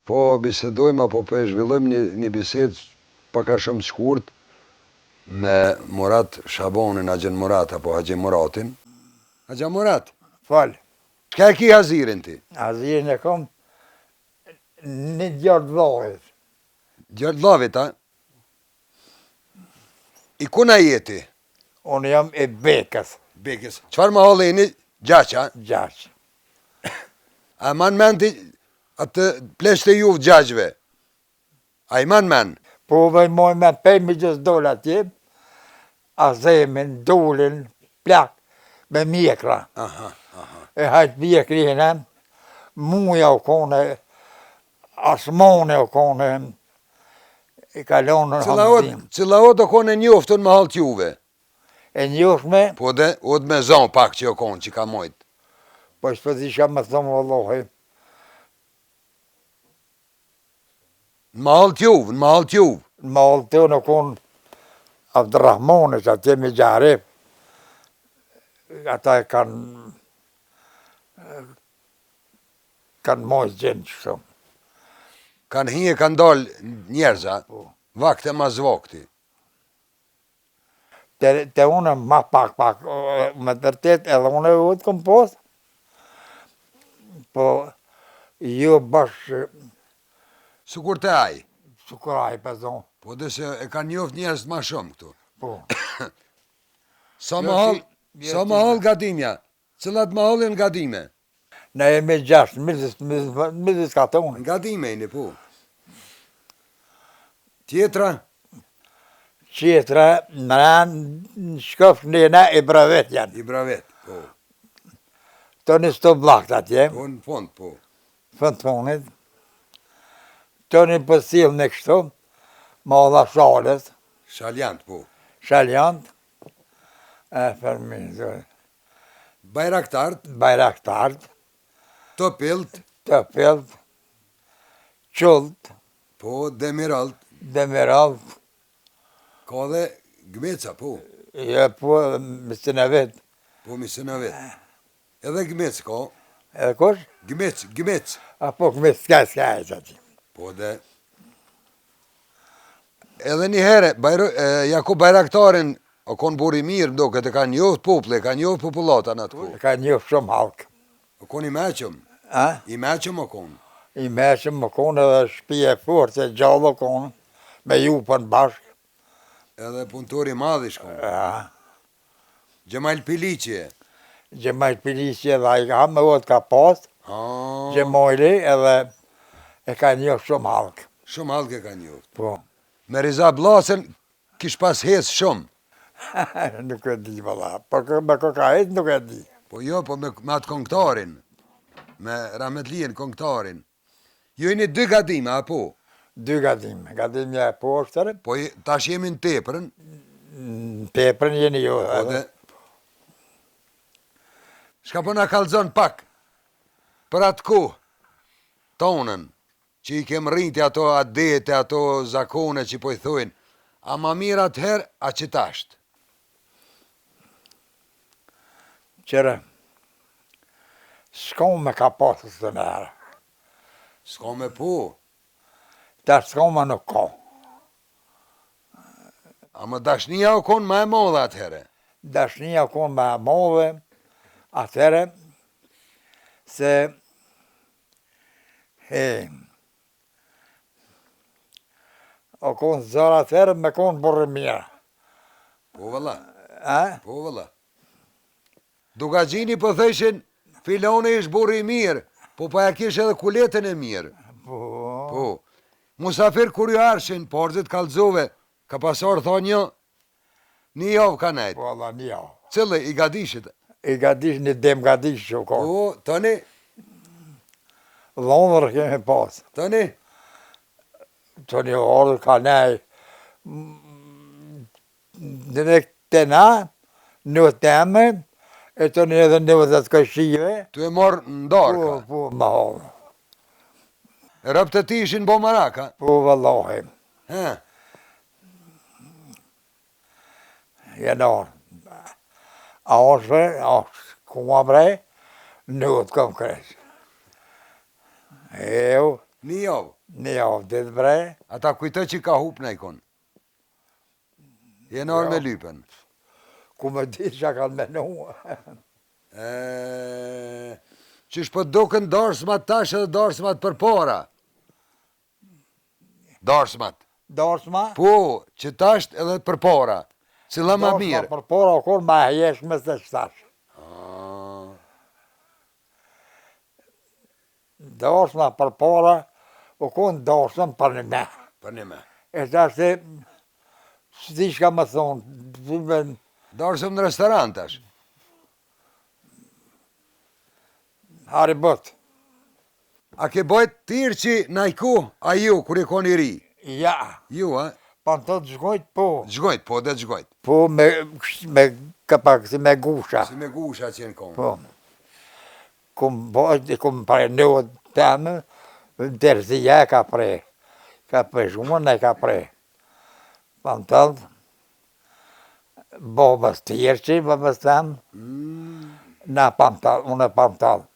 Po bisedojmë apo po e zhvillojmë një bisedë pak a shumë të shkurt me Murat Shabonin, Haxhin Murat apo Haxhi Muratin. Haxha Murat, Fal. çka e ki Hazirin ti? Hazirin e kom një djarë vllavit. Djalë vllavit, a? I kuna jeti? Unë jam e Bekës, Bekës. Çfarë mahalli jeni? Gjaqa? Gjaq. A man menti atë pleshtë e juve gjaqve? A i man men? Po moj me $5.000 atje, a zemin, dolin, plak, me mjekra. Aha. E hajtë mjekri hene, muja u kone, asmone u kone, i kalonë në hamdim. Cila o kone njoftën mahall t'juve? E njoshme, Po dhe, o të me zonë pak që o konë që ka mojtë. po s'po disha me thomë vëllohi. Në mahall t'juve, në mahall t'juve. Në mahall të në konë Abdurrahmanit, atje me Gjarib. Ata e kanë mojtë gjenë që shumë. Kanë hije, kanë dalë njerëza, vakte ma zvakti. Te unë ma pak, me tërtet edhe unë e vëtë këm posë, po jo bashkë Sukur të aj. sukuraj për zonë. Po dhe se e kanë njoft njerëz ma shumë këtu. Po. Sa mahall gadimja? Cilat mahallin gadime? Ne jemi 6, midis ka të unë. Gadime jeni, po. Tjetra? Qetra, në shkof njëna i bravet janë. I bravet, po. Të një sto blakt atje, Po në fond, po. fund fonit. Të një pësil në kështu, ma dha shalës, Shaljant, po. shaljant, e fermin, Bajraktart, bajraktart, topilt, të pilt, qullt, po, demiralt, demiralt, ka dhe gmeca, po. e po, misinavet, Po, misinavet. Edhe gmec ka. edhe kush? Gmec. Apo këmi s'ka e qati. Po dhe... Edhe një herë, Jakub Bajraktarin, o konë buri mirë, mdo, këtë ka njohët pople, ka njohët populata në atë kohë. Ka një shumë halkë. O konë i meqëm. A? I meqëm o konë. I meshëm më konë edhe shpije fort, se gjallë konë, me ju për në bashkë. Edhe punëtori madhish konë. Ja. Gjemal Piliqje. Gjemajt Pilisje edhe i ka me vëtë ka pasë, Gjemajli edhe e ka një shumë halkë. Shumë halkë e ka njohët. Po. Me Riza Blasën, kish pas hecë shumë. Nuk e di, valla. Po me kokajt nuk e di. Po jo, po me atë konktarin. Me Rametlien konktarin. Ju jeni 2 gadime, apo? 2 gadime. Gadimja e poshtërë, Po tash jemi në teprën. në teprën jeni ju. Po dhe... Shka po nga kalzon pak, për atë ku, tonën, që i kem rriti ato adete, ato zakone që po i thujnë, a ma mirë atëherë, a që tashtë? Qërë, s'ko me ka pasës të nërë. S'ka me po, Ta s'ko me nuk ka. a më dashnia o konë ma e modhe atëherë. Dashnia konë me modhe, atëre, se o konë zara atëre me konë burë mirë. Po vëlla, A? po vëlla. Duka gjini po thëshin, filoni ish burri mirë, po pa ja kish edhe kuletën e mirë. Po. Po, musafir kur ju arshin, porzit kalzove, ka pasar tha një javë ka nejtë. Po, Allah, një javë. Cëllë, i gadishit. I gadish një dem gadish që u ka. Po, tëni, Dhonër kemi pasë. tëni, Të një orë ka nej. Në të na, në teme, e të një edhe në vëzat këshive. tu e morë në darë ka. Po, më halë. Rëpë të ti ishin bo maraka. Po, vëllohi. He, Jenar. A është kuma bre, në të kom kresë. Një javë. Një javë ditë bre. Ata kujtoj që ka hup në ikon. Jenë orë me lypen. Ku më di që kanë menu. Qysh po duken darsmat tash edhe darsmat për para. Darsmat. Darsma? Po, që tash edhe për para. Cila ma mirë. Darsma për para, kur ma jeshme se qëtash. Darsma për para, u konë darsma për një me. Për një me. E tash se, s'di shka më thonë. Darsëm në restorant tash. Haribot. A ke bojt tirë që najku, a ju, kur i koni ri? Ja. Ju, a? Pa në të gjgojt, po. Gjgojt, po, dhe gjgojt. Po, me kapak, si me gusha. Si me gusha që në konë. Po. Kum prej nëvët temë, dërëzija ka prej. Ka prej shumën e ka prej. Pa në tëllë, babës tjerë që babës temë, na pam tëllë, unë e pam tëllë.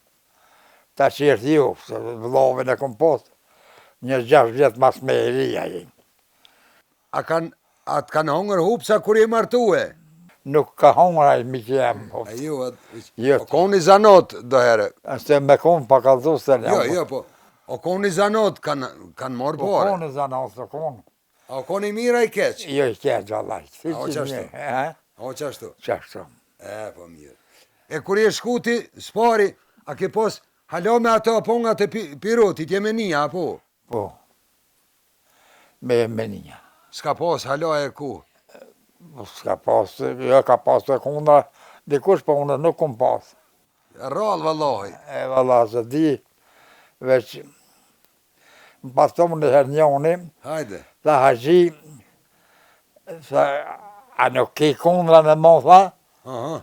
Ta qërë ju, se vlovin e kom postë, një 6 vjetë mas me e rija jenë. A të kanë hongër hupsa kur i martue? Nuk ka hongër a i mi që jemë. A ju, Jo, o koni zanot do herë? se me konë pa kalzu se një. Jo, po. O koni zanot kanë morë Po pore? konë zanat, o konë. A o koni mira i keq? Jo i keq gjallaj. A o qashtu? A O qashtu? qashtu. Po mirë. E kur i e shkuti, spari, a ke pos halo me ato pongat e pirotit, je me nija, apo? Po. Me menija. Ska pos halo e ku? S'ka pas, jo ka pas të kundra, dikush po unë nuk kum pas. Rallë vëllohi. E valla se di, veç, më pas të më në herë njoni, Hajde. tha haji, se a nuk ki kundra me mo, tha, Aha.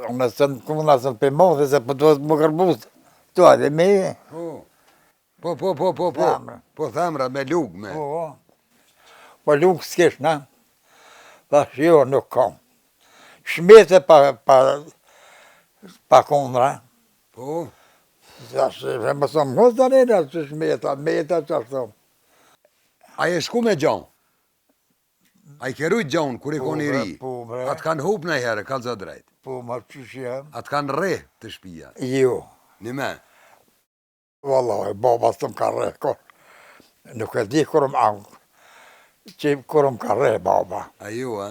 unë se në kundra se në për mo, dhe se për duhet më kërbust. Tu edhe me, Po. Thamra. Po thamra me lugë me. po lukë s'kesh, na? Tha jo, nuk kam. Shmete pa kundra. Po. Tha që më thëmë, mos të nena që shmeta, meta që ashtu. A je shku me gjon? A i ke rujt gjon kur i koni ri? Po, bre. A të kanë hup në herë, kalë zë drejt. Po, ma qysh jam? A të kanë re të shpia. Jo. Një me. Wallahi, baba së më ka re, nuk e di kur më angë, që kur më ka re, baba. A ju, a?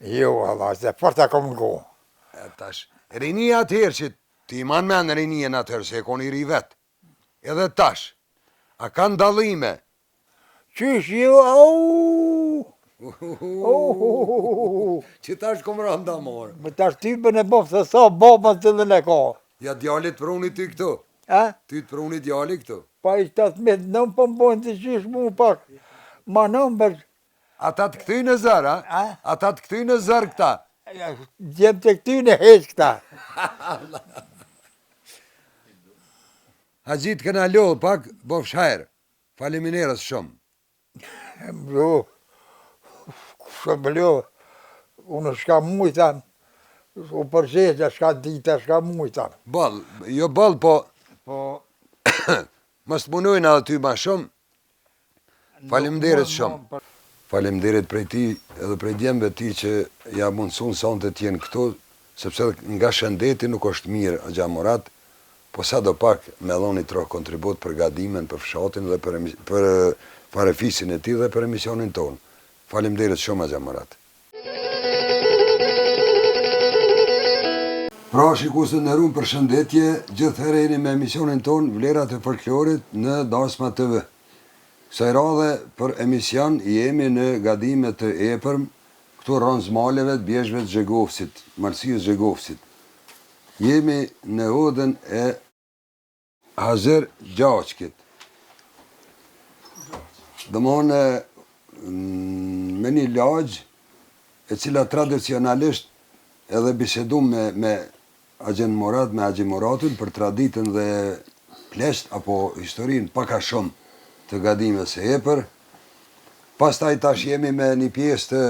Jo, Allah, se për të kom ngu. Tash, rinia atëherë që ti man men rinien atëherë se e koni ri vetë. Edhe tash, a kanë dalime? Qysh jo, Që tash kom rënda morë. më tash typën e bofë, se sa baba të dhe në ka. Ja djallit pruni ty këtu. Ty të pruni djalli këtu. Pa i 18 po më bojnë të qysh mu pak. Ma nëmbër, Ata të këty në zërë, a? Ata të këty në zërë këta. djemë të këty në heq këta. Ha gjitë këna lodhë pak, bof shajrë. Faleminerës shumë. Jo, shumë lo, unë shka mujta, u përgjegjë, shka dita, shka mujta. Bal, jo bal, po Po, mos të munojnë edhe ty ma shumë. Faleminderit shumë. Faleminderit prej ti edhe prej djembe ti që ja mundësun sonë të tjenë këtu, sepse nga shëndeti nuk është mirë a gjamorat, po sa do pak me dhoni tro kontribut për gadimen, për fshatin dhe për farefisin e ti dhe për emisionin tonë. Faleminderit shumë a gjamorat. Pra, shikusët në rumë për shëndetje, gjithë herë jeni me emisionin tonë Vlerat e Folklorit në Darsma TV. Kësaj radhe për emision jemi në gadimet të epërm, këtu ronzmaleve të bjeshve të Zhegovësit, Marsijës Zhegovësit. Jemi në hodën e Hazër Gjaqkit. Dëmonë me një lagjë e cila tradicionalisht edhe bisedum me Agjen Morat, me Agji Moratin për traditën dhe plesht apo historinë paka shumë të gadimes e epër. Pastaj tash jemi me një pjesë të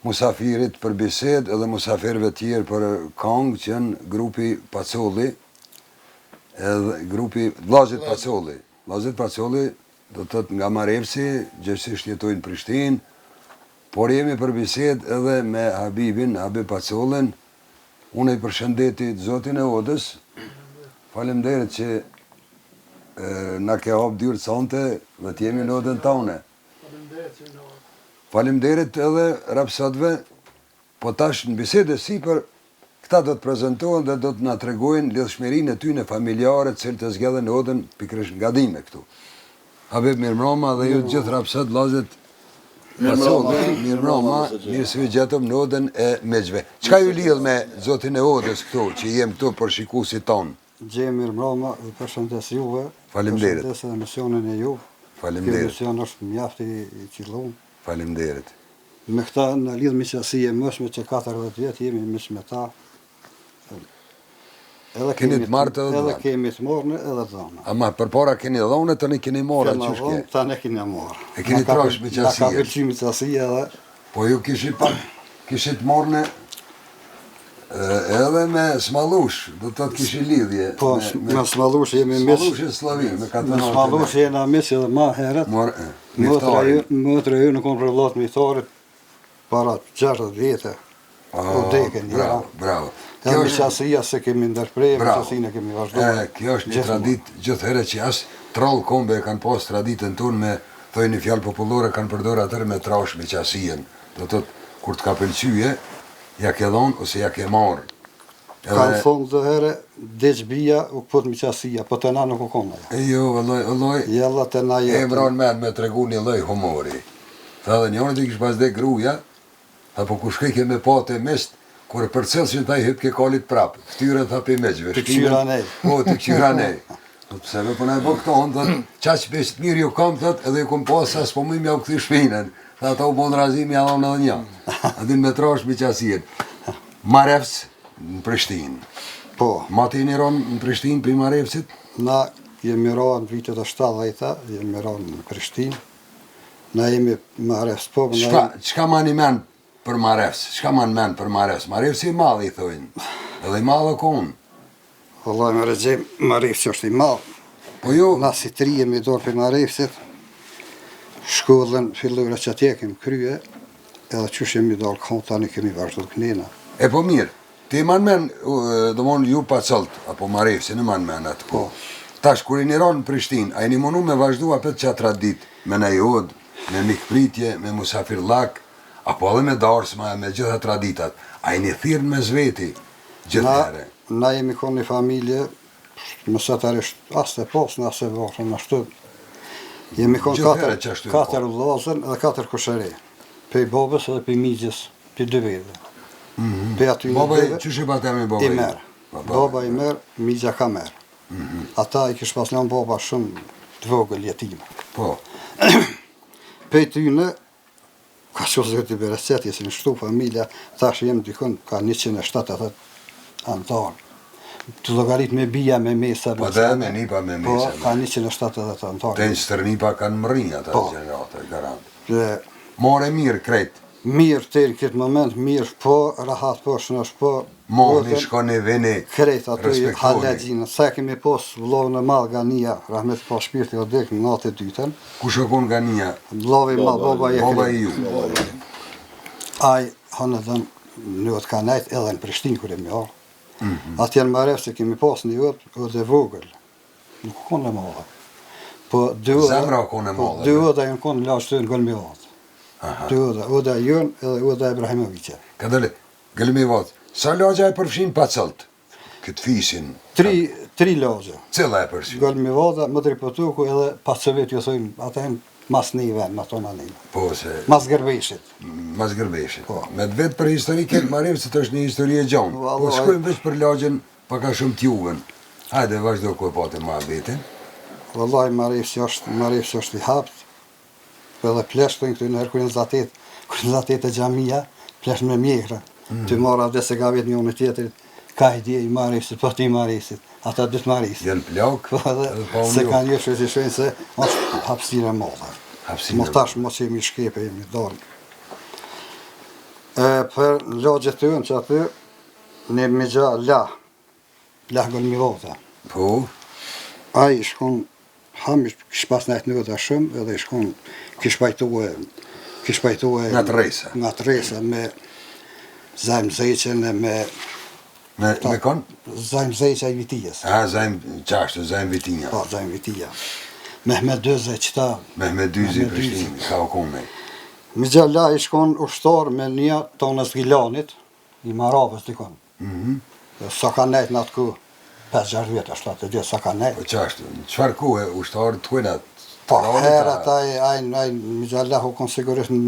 musafirit për bised edhe musafirve tjerë për kangë që në grupi Pacolli. edhe grupi Vllazit Pacolli. Vllazit Pacolli do të thotë nga Marevsi, gjithsesi jetojnë në Prishtinë, por jemi për bisedë edhe me Habibin, Habib Pacollin. Unë i përshëndeti Zotin e Odës. Faleminderit që na ke hap dyrë sonte dhe të jemi në Odën tonë. Faleminderit edhe rapsatëve, po tash në bisedë sipër këta do të prezantohen dhe do të na tregojnë lidhshmërinë e tyre familjare, të cilët e zgjedhin Odën pikërisht nga dime këtu. Habib, mirëmbrëma dhe ju të gjithë rapsat vllazët Pacolli, mirëmbrëma, mirë se u gjetëm në Odën e Meçve. Çka ju lidh me Zotin e Odës këtu, që jem këtu për shikuesit ton? Gjej mirëmbrëma dhe përshëndes juve. Faleminderit. Përshëndes edhe misionin e juve. Faleminderit. Ky mision është mjaft i qillum. Faleminderit. Me këta në lidh miqësi e mëshme që 40 vjet jemi miq me ta. Edhe Keni të marrë edhe edhe dhënë. kemi të marrë edhe dhënë. Ama përpara keni dhënë, tani keni marrë, Kena ç'është dhënë, kjo? tani kemi marrë. E keni Na ka trash pël- miqësia. Na ka pëlqyer miqësia edhe Po ju kishit marrë edhe me Smallush, do të thotë kishin lidhje. po me Smallush jemi miq. Smallush e Slavin, me Me 14. Smallush jena miq edhe më herët. Motra ju në konë për vllatë mijtarit para 60 vjetë. U deken Bravo, bravo. Edhe miqësia se kemi ndërprej, Bravo. miqësinë e kemi vazhduar. Kjo është një Gjithmonë. traditë gjithë herë që as troll kombe e kanë pas traditën tonë me thojnë një fjalë popullore kanë përdorur atëherë me trash miqësien. Do të thotë kur të ka pëlqye, ja ke dhënë ose ja ke marrë. Kanë thonë dhe herë, deq bia u këpët miqësia, po të na nuk u kona. Jo, vëlloj, Jella të na e jetë. mbron me tregu një lloj humori. Tha dhe njëri ti kish pas dhe gruaja, tha po ku shkoj ke me patë mes, kur përcjellshin ta i hyp ke kalit prap. Ftyrën tha pe meçve. Të kqyra nej. Po, të kqyra nej. Po pse më punoj bo këto, thot, çaq pesë mirë ju kam thot, edhe ju kom pas as po më mja u kthy shpinën. Tha ata u bon razim ja dhon edhe një. Aty me trash miqësinë. Marevs në Prishtinë. Po, Matini ron në Prishtinë për Marevsit. na jemi ranë në vitet e 70-ta, jemi ranë në Prishtinë. Na jemi Marevs, po, Çka mani men për Marevs? Çka man men për Marevs? Marevsi i madh i thojnë. Edhe i madh kon. vëllai me regjim, Marevs është i madh. Po jo, Na si tri jemi dorë për Marevsit, shkollën fillore që atje kemi krye, edhe qysh jemi dalë kënë, tani kemi vazhdu kënina. e po mirë. Ti man men, domon ju Pacollt apo Marevsi në man men atë. Po. Tash kur i ron në Prishtinë, ai munu me vazhdu apet çat tradit, me najod, me mikpritje, me musafirllak, apo edhe me darsma, me gjitha traditat. Ai ni thirrën me zveti gjithëherë. Na jemi konë një familje, mësatarisht as të posë, as e vërën, ashtu. Jemi konë Gjithëherë që ashtu e po. 4 vllazën edhe 4 kushëri. Pe babës edhe pe migjës, pe dy vete. Pe aty në Baba, vete, çu bata me baba? i merë. Baba i merë, migja ka merë. Ata i kish pas lënë baba shumë të vogël jetime. Po. Pe tyne, ka që zërti bereqetje, si në shtu familja, tash jem dikon ka 170 antarë. Të llogarit me bija, me mesa, Po dhe me nipa me po, mesa. ka 170 antarë. Ten stërnipa kanë mërrinj ata Po. gjenerata, garant. Dhe More mirë krejt. mirë të në këtë moment, mirë po, rahat po, shënësh po. Mohni shkoni veni. Krejt aty respektoni. halegjinë. Sa kemi pos vllovën e madh Gania, rahmet pa shpirti o dek në natë e dytën. Ku shkon Gania? Vllovi i madh baba e Baba krejt. i ju. Ai hanë dhën në atë kanajt edhe në Prishtinë kur e më ardh. Atje në Marevs se kemi pas një vot dhe vogël. Nuk konë e madhe. Po dy Zemra konë e madhe. Dy oda janë konë lashtë të në Golmivat. Dy oda jën edhe oda Ibrahimoviqe. Ka dole, gëlmi vat. Sa lagja e përfshin Pacollt? Këtë fisin. Tri lagje. Cilla e përfshin? Golmivata, Mëdripotuku edhe Pacovet ju thojnë, ata janë mas një ven, ato në një. Po se Mas Gërbeshit. mas gërbeshit. Po. Me të vetë për historike Marevsit është një histori e gjanë. Po Vallai. shkojmë veç për lagjen paka shumë t'juven. Hajde vazhdo ku e pate ma betin. Vëllaj, Marevsi është i hapt, edhe plesh të në këtu në herë kërë në zatet e gjamia, plesh me mjekra. Ty mora dhe se ka vetë një unë tjetërit, ka i dje i Marevsit, po ti i Marevsit, ata dy të Marevsit. Janë plak, Po edhe edhe pa se unë kanë një shëtë i shojnë se është hapsire e modha. Hapësirë. Mo tash mo që jemi shkepe, jemi dorë. Për lagjet të unë që aty, ne me gja lah Golmivata. Po, Ai shkon Hamish kish pas nejt në vëta shumë edhe shkon kish pajtue Nga Tresa. Nga Tresa me Zajm Zeqen e me Me kon? Zajm Zeqa i Vitijës. Zajm qashtu, Zajm Vitinja. Po, Zajm Vitija. Mehmet Dëze qëta. Mehmet Dyzi Prishtinë, ka o kone. Mixhalla i shkon ushtar me një tonës Gilanit, i Maravës dikon. Sa ka nejt në atë ku 5-6 vjetë, 7 vjetë, sa ka nejt. Po qashtu, në qëfar kohë ushtarë të kuenat? Po, herët ai Mixhalla u kon sigurisht në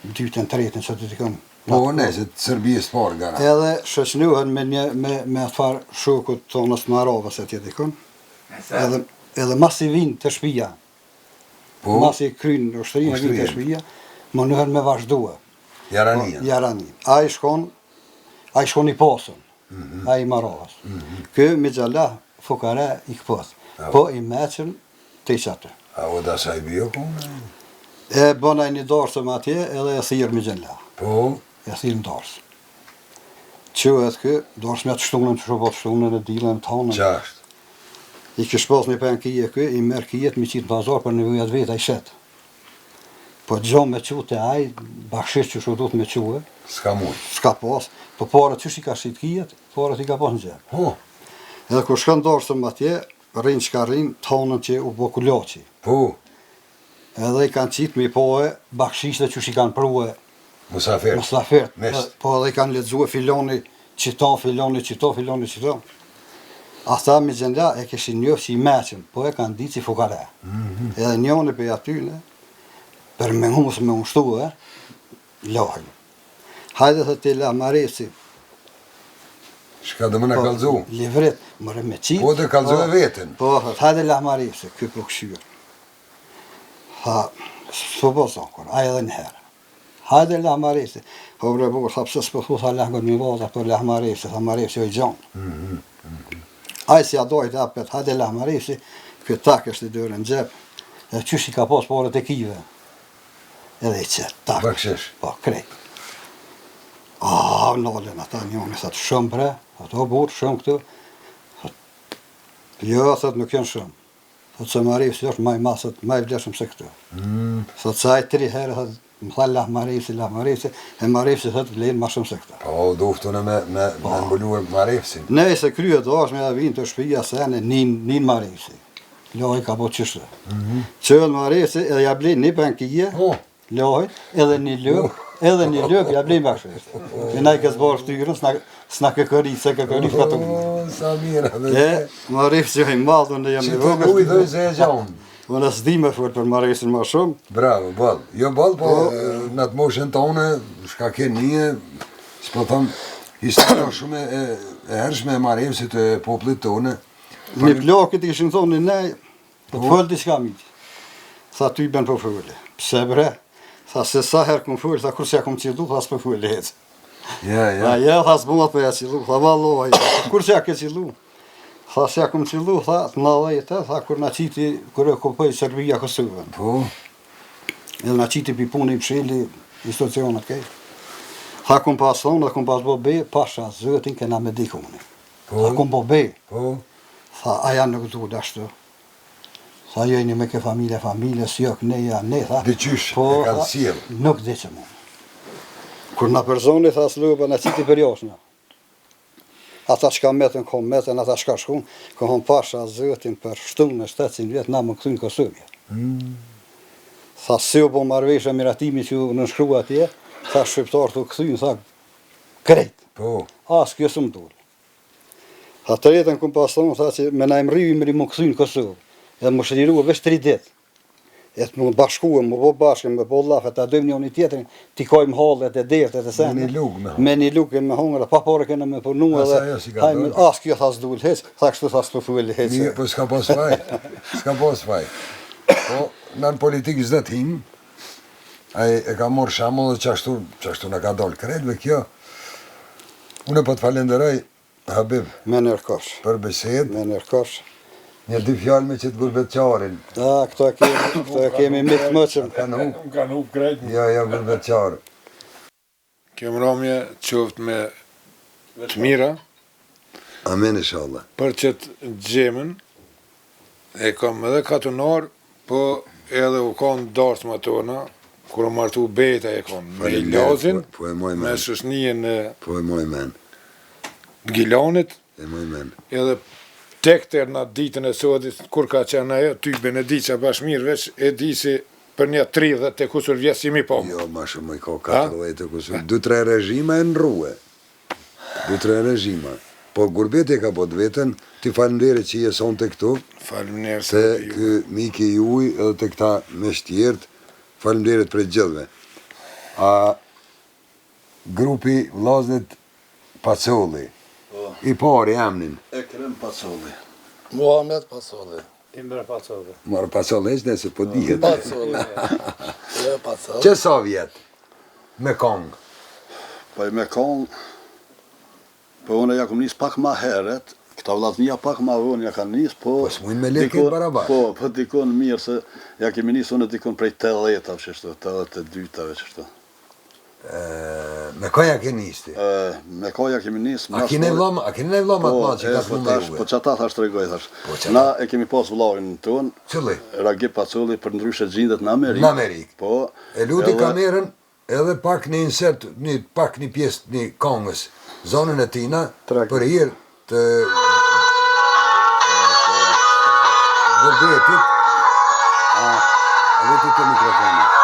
1902-3 që të dikon. Po, se të Serbijës parë gara. Edhe shoqënuhen me atfar shokut tonës Maravës e tjetë dikon. Edhe mas i vinë të shpija. Po, Mas i krynë ushtërinë e vinë të shpija, më nëhen me vazhdua. Jarani. Ai shkon i posën. Ai i Maravës. Kë Mixhalla fukare i këpës. Po i meqën të i qatë. A o da sa i bio kone? E bëna një dorsëm atje edhe e thirë Mixhalla. Po? E thirë në dorsë. Qëhet kë, dorsë me të shtunën, të shobot shtunën e dilën, të honën. Qashtë. I kish pas një pen kije kë, i merë kijet me qitë bazar për nevojat vetë, a i shetë. Po gjo me qute aj, bakshish që shodut me quë. Ska mund. Ska pas, po parët qësh i ka shqit kijet, parët i ka pas në gjepë. Po? Edhe kur shkën dorsëm atje, rinë që ka rinë, të honën që u bo kuloqi. Po? Edhe i kanë qitë me i poe, bakshishtë që i kanë pruhe. Musafert. Po edhe i kanë lexuar filoni qito. Ata Mixhalla e kishin njohë që i meqëm, po e kanë ditë si fukare. Edhe njoni për atyne, për me humus me ushtu, lohin. Hajde të të la maresi. Shka dhe më në kalzu? Livret, mëre me qitë. Po dhe kalzu e vetën. Po, hajde la maresi, këj për këshyrë. Së bosan kur, a edhe njëherë. Hajde lahmaresi. Po bre bukur, tha pse s'po thu tha lahgon mi vaza për lahmaresi, tha maresi o i gjanë. Ai si a dojt apet, hajde lahmaresi, këtë tak është i dërë në gjep, edhe qysh i ka pas parët e kive. Edhe i qëtë, tak. Bakshish. Po, krejt. Nalen ata njoni, thët shumë bre, ato burë, shumë këtu. Jo, thët nuk janë shumë. Thët se maresi është maj masët, maj vleshëm se këtu. Thët se aj 3 herë, thët, më tha lahmaresi, e maresi thëtë lejnë ma shumë se këta. Po, duftune me mbuluar maresin. Nej, se kryet është me da vinë të shpija se janë nin maresi. Loj ka po qështë. Qëllë maresi edhe ja blejnë një pënkije, loj, edhe një lëp, ja blejnë bakshështë. E na i kësë borë shtyrën, s'na këkëri, se këkëri fëtë unë. Sa mira. E, maresi i madhë, unë jam që të luj dhe se e gjonë. Unë s'di me fërë për maresin ma shumë. Bravo, bal. Jo bal, po në të moshën tonë, shka ke një, s'po thëmë, historia shumë e hershme e maresit e poplit tonë. Një plakit i këshin thonë një nej, po të fëllë t'i shka miqë. Tha ty ben po fëllë. Pse bre? Tha se sa herë këmë fëllë, tha kur që ja këmë qilu, tha s'po fëllë hecë. Ja, tha s'buat për ja qilu, tha valoj, kur që ja ke qilu? Tha se ja këmë qilu, tha të në dhejtë, tha kur në qiti, kur e kopëj Serbia Kosovën. Po? Edhe në qiti pi punë i pshili, institucionet kej. Tha këmë pas thonë, dhe këmë pas bo be, pasha zëtin kena me dikoni. Tha këmë bo be. Po? Tha, a janë nuk du dashtu. Tha, jeni me ke familje, si jo këneja, ne, tha. Dyqysh, e ka sjell. Nuk dhe që mu. Kur në personi, tha, s'lupa në qiti për joshna. Ata që ka metën, kom metën, ata që ka shkun, kohon pasha zëtin për shtunë në 700 vjetë, na më këthyn Kosovja. Tha, si u po marveshe miratimi që në nshkrua atje, tha, shqiptarë të këthyn, tha, krejt. Po. As, kjo së më dullë. Tha, të retën këm pas thonë, tha, që me na imrivi më këthyn Kosovë, edhe më shëllirua vesh 3 ditë. E të më bashkuem, më bo bashkëm, me bo lafet, ta dojmë njën i tjetërin, t'i kojmë hallet e dertet e sene. Me një lukë me hongër, pa pare këna me përnu edhe, as kjo tha s'dull hec, tha kështu tha s'lu full hec. Mirë, po s'ka pas faj, Po, në politikë zdet him, e ka morë shamull dhe qashtu në ka dollë kredve kjo. Unë po të falenderoj, Habib, me nërkosh, për besed. me nërkosh. Një 2 fjallë me qëtë gurbetqarin. Da, këto e kemi mitë mëqëm. Më kanë hup krejt. Jo, gurbetqarë. Kjo mramje qoftë me të mira, Amen inshallah. Për që të gjemën, e kam edhe katunar, po edhe u kanë darsma tona, kur u martu beta e kam me Ilazin, Po e moj me men. shëshnije në Po e moj men. Gilanit, E moj men. edhe tekter në ditën e sotit, kur ka qenë ajo, tyben e di që bash mirë, veç e di si për një 30 e kusur vjetë si mi po. Jo, ma shumë i ka 40 kusur. 2-3 regjima e në rruë. 2-3 regjima. Po gurbeti ka po të vetën, ti falemderit që jeson të këtu, Faleminderit se kë miki juj edhe të këta me shtjertë, falemderit për gjithve. A grupi vllaznit Pacolli, i pari emnin, Ekrem Pacolli. Muhammed Pacolli. marë Pacolli eqë nëse po dihet. Pacolli. Jo, Pacolli. Që sa vjetë? Me kongë? Po me kong, po unë ja kom nis pak ma heret, këta vllaznia pak ma vonë ja kanë nis, po... Po s'mujnë me lekët barabar. Po dikon mirë se ja kemi nis unë dikon prej 80-ave qështu, 82-ave qështu. Me koja ke nisti? Me koja kemi nis... A kene vloma atë madhë që ka të më me Po që ata thash të regoj, thash. Po që Na e kemi pas vllajin ton, Cëlli? Ragip Pacolli, për ndryshe gjindet në Amerikë. Në Amerikë. Po. E luti edhe- kamerën edhe pak një insert, pak një pjesë një kongës, zonën e tina, për hirë të gurbetit, edhe të mikrofonit.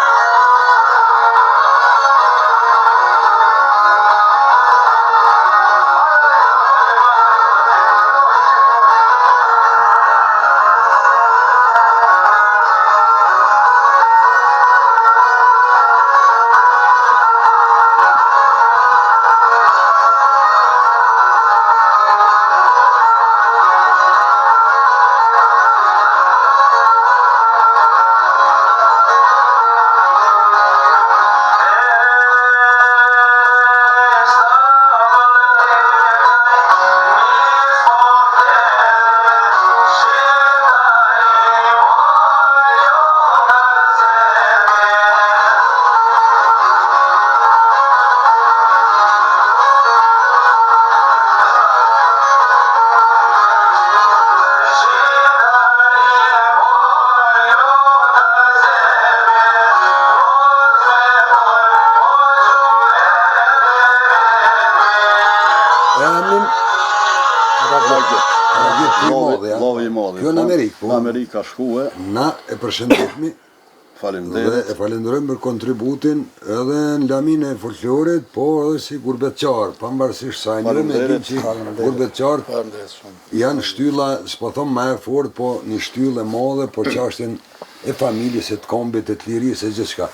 Lovi i madhi. Kjo në Amerikë, po. Në Amerikë ka shkue, Na e përshëndetmi dhe faleminderit. e falenderojmë për kontributin edhe në lamin e folklorit, po edhe si gurbetqar, pambarësisht sa një me dim që gurbetqar Faleminderit shumë. janë shtylla, s'po thom më e fort, po një shtyllë e madhe, po çështjen e familjes, e të kombit, e të lirisë, e gjithçka.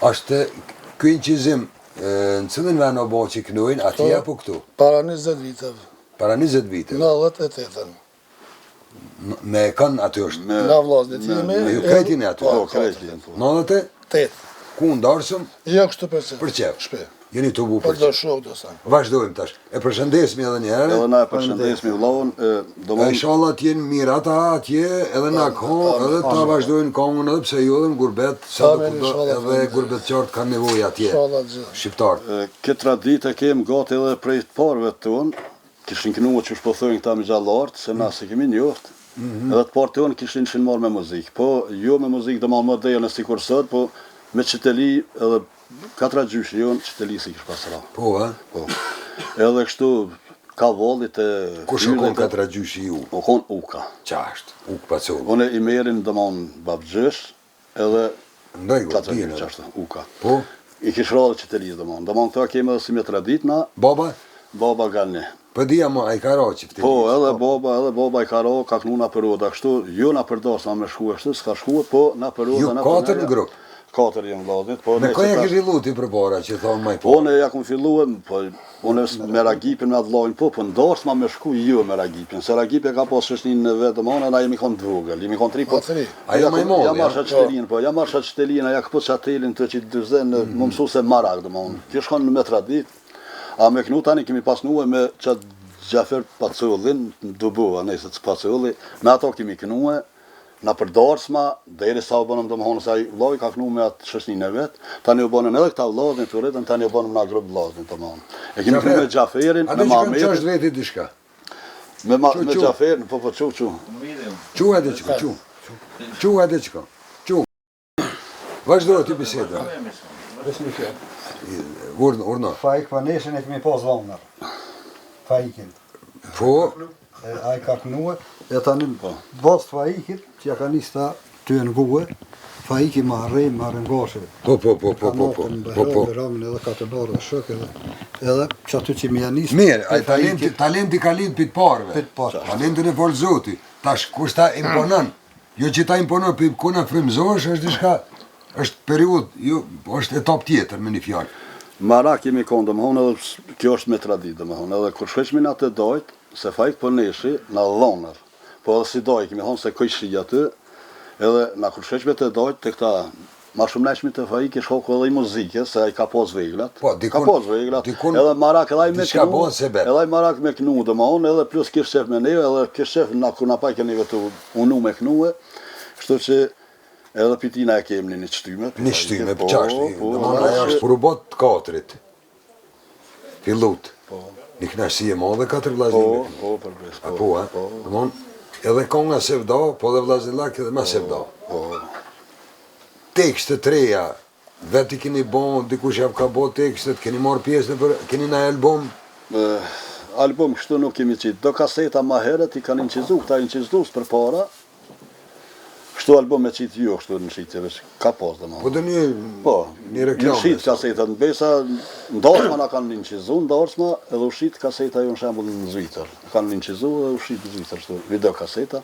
Është ky inqizim në cilin vend o bo që knojnë, atje apo këtu? Para 20 viteve. Para 20 vite. 98-ën. Me kanë aty është. Na vllaznit jemi. Me ju krejtin e aty. Po, krejtin. 98, ku ndarësëm, Jo kështu për çfarë? për qef. Shpe. Jeni të bu Po për do qef. shok do sa. Vazhdojmë tash. E përshëndesmi edhe një herë. Edhe na e përshëndesmi vllahun, domon Inshallah t'jenë mirë ata atje, edhe na kohë, edhe ta vazhdojnë kongën edhe pse jo edhe në gurbet, sa do Amen, kudo, inshallah, edhe gurbetqarët kanë nevojë atje. Inshallah gjithë. Shqiptarë. këtë traditë e kem gati edhe prej të parëve tonë, kishin kënuar që po thojnë këta me gjallartë, se na se kemi njoft. Edhe të parë tonë kishin marrë me muzikë. Po jo me muzikë do moderne sikur sot, po me qiteli edhe katra gjyshi jonë qiteli si kish pasra. Po, ha? Po. Edhe kështu kavallit e Ku shkon katra gjyshi ju? Po kon uka. Qashtë, uk Pacolli. Unë i merin domon babgjësh edhe Në rregull, katra dinë. gjysh ashtu uka. Po, I kish rrallë qiteli domon. Domon këta kemi edhe si me tradit na baba, baba gane. po dija mo, ai ka ra qifti. Po, edhe baba i ka ra, ka knu na përroda kështu, jo na përdos na me shku kështu, s'ka shku, po na përroda Ju na katër në grupë. Katër jenë vllazit, po Me ne koja se ke tash- zhvilluti për para që thonë maj Po ne ja kum filluar, po unë me ragipin me atë vllajin, po ndarës ma me shku jo me ragipin, se ragipi ka pas shëshnin në vetë mëna, na jemi kon të vogël, jemi kon 3 po. Po, 3. Ajo më i madhe, Ja marrë ja? qështelin, po ja marrë qështelin, ja këpët qatelin të që të dëzën, më mësu se marak dhe më. Kjo shkon me tradit, a me knu tani kemi pasnue me qatë Gjafer Pacollin, Dubova, nëse të Pacolli, me ato kemi knue, na për darsma, deri sa u bënëm domthonë se ai vllai ka knu me atë shëshnin e vet, tani u bënën edhe këta vllazën të rritën, tani u bënëm na grup vllazën domthonë. E kemi knu me Gjaferin, Ate me që kanë 6 Mametin. veti diçka. Me Gjaferin, po çu. Çu edhe çka, çu. Çu edhe çka. Çu. Vazhdo ti bisedën. Urno. Fajk pa neshin e kemi pas vëmër. Fajkin. Po, Ai ka knue, e tani bas fajkit, që ja ka nis ta ty në guë, fajki ma rrën goshe. po. Ramën edhe ka të dorë dhe shok edhe që aty që mi janis. Mirë, ai talenti ka lidh pit parëve. Pit parëve. Talentin e fol Zoti. Tash kush ta imponon? Jo që ta imponon për kuna frymëzohesh, është diçka, është periudhë, jo, është etap tjetër me një fjalë. Mara kemi konë, domethënë edhe kjo është me traditë, domethënë edhe kur shkojmë na të dojt, se fajk po neshi na dhonër. Po edhe si doj, kemi thonë se kojshi aty, edhe na kur shkojmë të dojt te këta ma shumë nashmi të fajk e shkoku edhe i muzike, se ai ka pas veglat. Po, ka pas veglat. Edhe marak edhe ai me knu. Edhe ai marak me knu, domethënë edhe plus kish shef me neve, edhe kish shef na kur na pa keni vetu unu me knue. Kështu që edhe pitina e kemi një shtyme. Një shtyme, për qashtë. Aja është për robot të katrit. Pilot. Një knashësi e madhe katër vllaznive. Po, përbes. Po, edhe konga sevda, po dhe vllazëllak edhe ma sevda. Tekstet reja, veti keni bon, dikush jap ka bo tekstet, keni marrë pjesë në për, keni në album? Album kështu nuk kemi qitë. Do kaseta ma herët i kanë incizu, këta incizus për para. Kështu album me qitë jo, kështu në shqitjeve, ka pas dhe ma. Po dhe një reklamë. Një shqit kasetat në besa, ndarësma na kanë incizu, ndarësma edhe u shqit kaseta jo në shembull në Zvitër. Kanë incizu edhe u shqit në Zvitër, kështu video kaseta.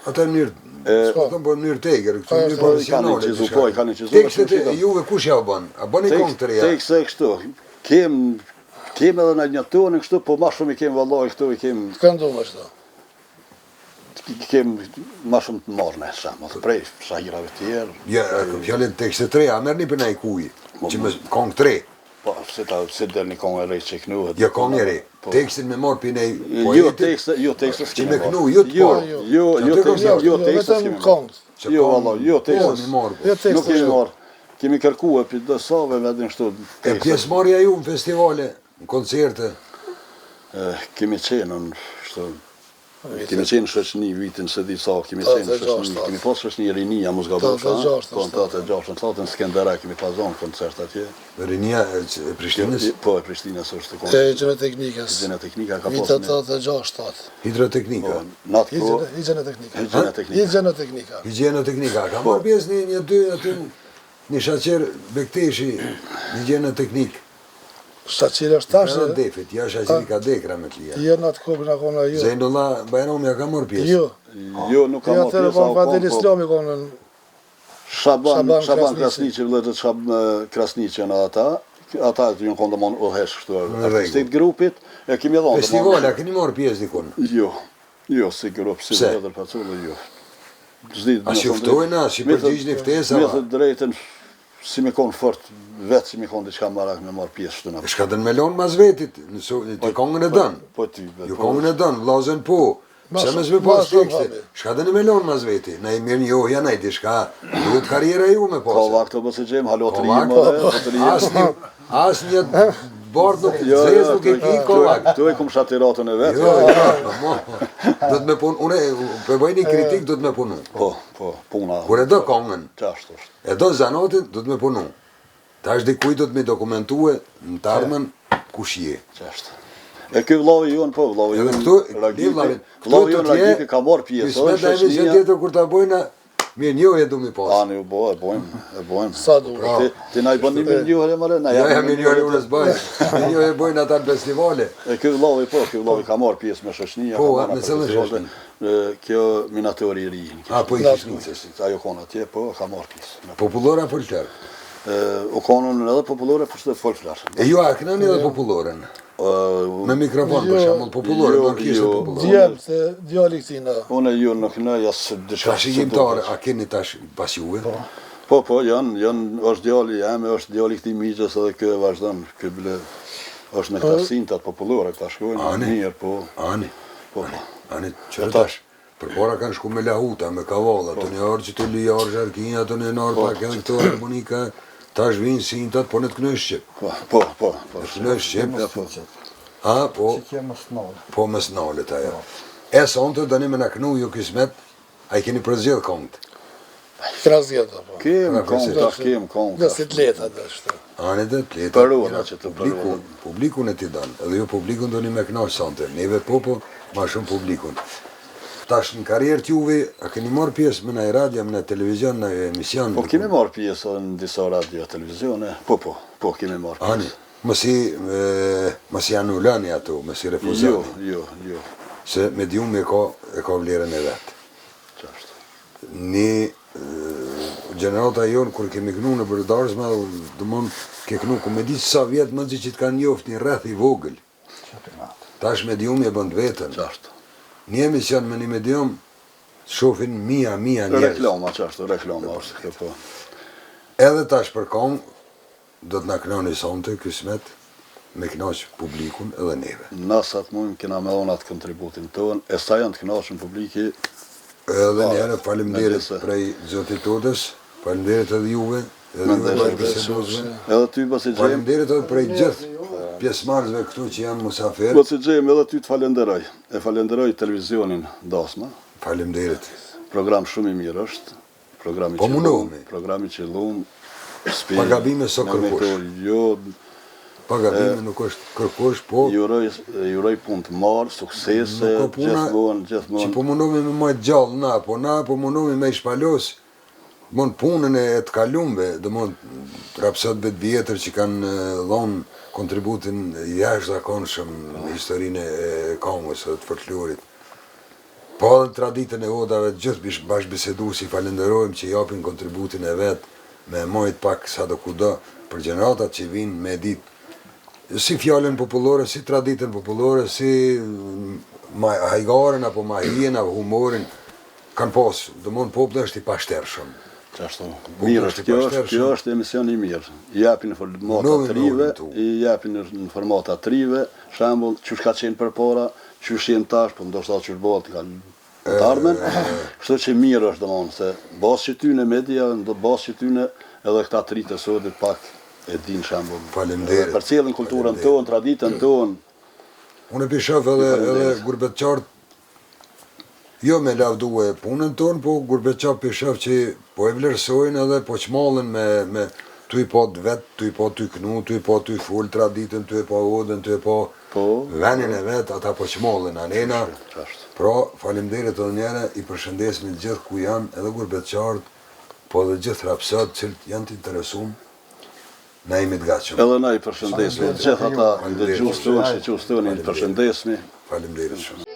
Ata mënyrë tegër, këtë mënyrë profesionale. Po, i kanë incizu. Tekstet e juve kush ja u bën? A bën i kongë të reja? Tekste kështu, kem edhe në një tonë kështu, po ma shumë i kem vallaj këtu, i kem... Këndu më shto. Kem ma shumë të marrë në shemë, të prej shajrave tjerë. Ja, fjallin tekste të reja, a merë një për na i kuj, që me kongë të re. Po, se del një kongë e rej që i knuhet. Ja, kongë e re. Tekstin me marrë për nej poetit. Jo, tekste që me knu, jo të parë. Jo, tekste s'kemi marrë. Jo, vallaj, jo, tekste nuk kemi marrë. Kemi kërku e për dësave vedin shtu. E pjesëmarrja ju në festivale, në koncerte? Kemi qenë në shtu. Kemi qenë shoqëni vitin se di sa, kemi qenë shoqëni, kemi pas shoqëni Rinia Muzgabosha, kontate 6, në Skëndera kemi pasur koncert atje. Rinia e Prishtinës? Po, e Prishtinës është koncert. E higjeneteknikës. Higjeneteknika ka Vitet 86. Hidroteknika? Higjeneteknika. Higjeneteknika. Ka marrë pjesë një dy aty një shaqer Bekteshi, higjeneteknik. Shaqiri është tash. Në defit, ja shaqiri ka dekra me të lija. Jo në atë kohë në kona jo. Zejnullah Bajrami ja ka marrë pjesë? Jo. Jo, nuk ka marrë pjesë. Fadel Islami konën. Shaban Krasniqi, vëllezët Krasniqi në ata të jënë konë dhe monë ohesh kështu artistit grupit, e kemi dhonë. Festivala, keni marrë pjesë dikun? Jo, si grup, si vëllezër Pacullë, jo. A shiftojna, si përgjigj një ftesa? Me të drejten, si me konë fort, vetë si me konë diçka marak me marrë pjesë shtu në. Shka dënë me lonë mas vetit, të kongën e dënë. Po ty. Ju kongën e dënë, vlazën po. Pse me s'me pas tekste? Shka dënë me lonë mas veti? Na i mirë njohja, na i diçka, duhet karriera ju me pasë. Ka vaktë bëse gjemë, halotëri As një bordë nuk zezë nuk e ki, ka vaktë. Tu e kumë shatiratën e vetë. Jo, do të me punë, une për bëjnë një kritik do të me punu. Po, puna. Kur e do kongën, Qashtë është. e do zanotit do të me punu. Ta është dikuj do të me dokumentue në të ardhmen kush je. Qashtë. E kjo vllavi jonë, po, vllavi jonë. Vllavi jonë Ragiti ka marrë pjesë. Pismet da emi që tjetër kur ta bojna, mirë njohje du mi pasë. Ani, e bojmë. Sa du. Ti na i bën një mirë njohje, mëre? Ja, mirë njohje unë s'bajnë. Mirë njohje bojnë ata në festivale. E kjo vllavi ka marrë pjesë me shoqënia. Po, me cëllën shoqëni? Kjo minatori i ri. Po i Kishnicës. Ajo konë atje, po, ka marrë pjesë. Popullora folklar? U konën edhe popullore, për shtë folklar. E ju a kënani edhe populloren? Me mikrofon për shamull, popullore, do në kishtë popullore. Djallë, se djalli këtina. Une ju nuk në jasë dëshka. Tash i gjimtarë, a keni tash pas juve? Po, janë, është djalli jemi, është djalli këti miqës edhe kjo e vazhdojmë, kjo bile është me këta sintat popullore, këta shkojnë, mirë, po. Ani? Po. Ani, qërë tash? Për para kanë shku me lahuta, me kavalla, të një orë që të lijarë zharkinja, të një orë pak edhe këto harmonika, tash vinë sintat, po në të kënë Shqip. Po. Të kënë Shqip. A, po, Që kje më snallë. po më snalet ajo. E sonte do një me në kënu ju kismet, a i keni përzgjedh kongët. Kena zgjedhë, po. Kem kong, tash kem kong. Dhe si të leta dhe është. Anete, leta. Përona që të publiku, publikun e ti danë, edhe ju publikun do një me knaqë sonte, neve po, ma shumë publikun. Tash në karierë t'juve, a keni marrë pjesë me në radio, me në televizion, në emision? Po kemi marrë pjesë në disa radio, televizione, po kemi marrë Ani, pjesë. mësi anulani ato, mësi refuzani. Jo. Se medium e ka vlerën e vetë. Qashtu. Një gjenerata jonë, kur kemi kënu në bërdarzma, dëmon, ke kënu, ku me ditë sa vjetë më që të kanë njoft një rreth i vogël. Tash medium e bënd vetën. Qashtu. Një emision me një medium, shofin mija njerëz. Reklama, qashtu, reklama është kjo po. Edhe tash për kong, do të na kënaqë sonte, kismet, me kënaqë publikun edhe neve. Nasat mujmë kena me onë atë kontributin tonë, e sa janë të kënaqën publiki. Edhe njëherë falemderit Mendese. prej zotit totës, falemderit edhe juve, edhe juve bashkëbisedosve. Edhe ty bësi gjem, Falemderit edhe prej gjithë pjesëmarrësve këtu që janë musafir. bësi gjem edhe ty të falenderoj. E falenderoj televizionin Dasma, Falemderit. program shumë i mirë është. Programi Po që mundohemi. lum, programi që lum, Pa gabime s'o në kërkosh. metodë, Jo, Pa gabime nuk është kërkosh, po juroj punë të marë, suksese, nuk ka puna që gjithmonë. po mundohemi me majtë gjallë na po mundohemi me i shpalos mon punën e të kalumve, dhe mon rapsat bet vjetër që kanë dhonë kontributin jashtëzakonshëm në historinë e kongës dhe të folklorit. Po edhe traditën e odave gjithë bashkëbiseduesi falenderojmë që japin kontributin e vetë me mojt pak sa do kudo për gjeneratat që vinë me ditë si fjallën popullore, si traditën popullore, si hajgaren apo mahien apo humorin kanë posë, dhe mund popullë është i pashtershëm. Qashtu, mirë është, kjo është emision i mirë. I japin në formata trive, i japin në formata trive, shambull, që shka qenë për para, që shenë tash, po ndoshta që shbohat të ardhmen, kështu që mirë është dëmonë, se basë që ty në media, basë që ty në edhe këta tritë e sotit pak e din shambull. Faleminderit. Për cilën kulturën tonë, traditën tonë. Unë e pishof edhe gurbetqart, jo me lavdu e punën tonë, po gurbetqart pishof që po e vlerësojnë edhe po qmallën me tu i po të vetë, tu i po të kënu, tu i po të full traditën, tu i po odën, tu i po venin e vetë, ata po qmallën anena. Pra, falemderit edhe njëre, i përshëndesim gjithë ku janë, edhe gurbetqart, po edhe gjithë rapsat që janë të interesum, na imi të gatshëm. Edhe na i përshëndesim, gjithë ata dhe gjusë tonë, që gjusë tonë i përshëndesmi. Falemderit shumë.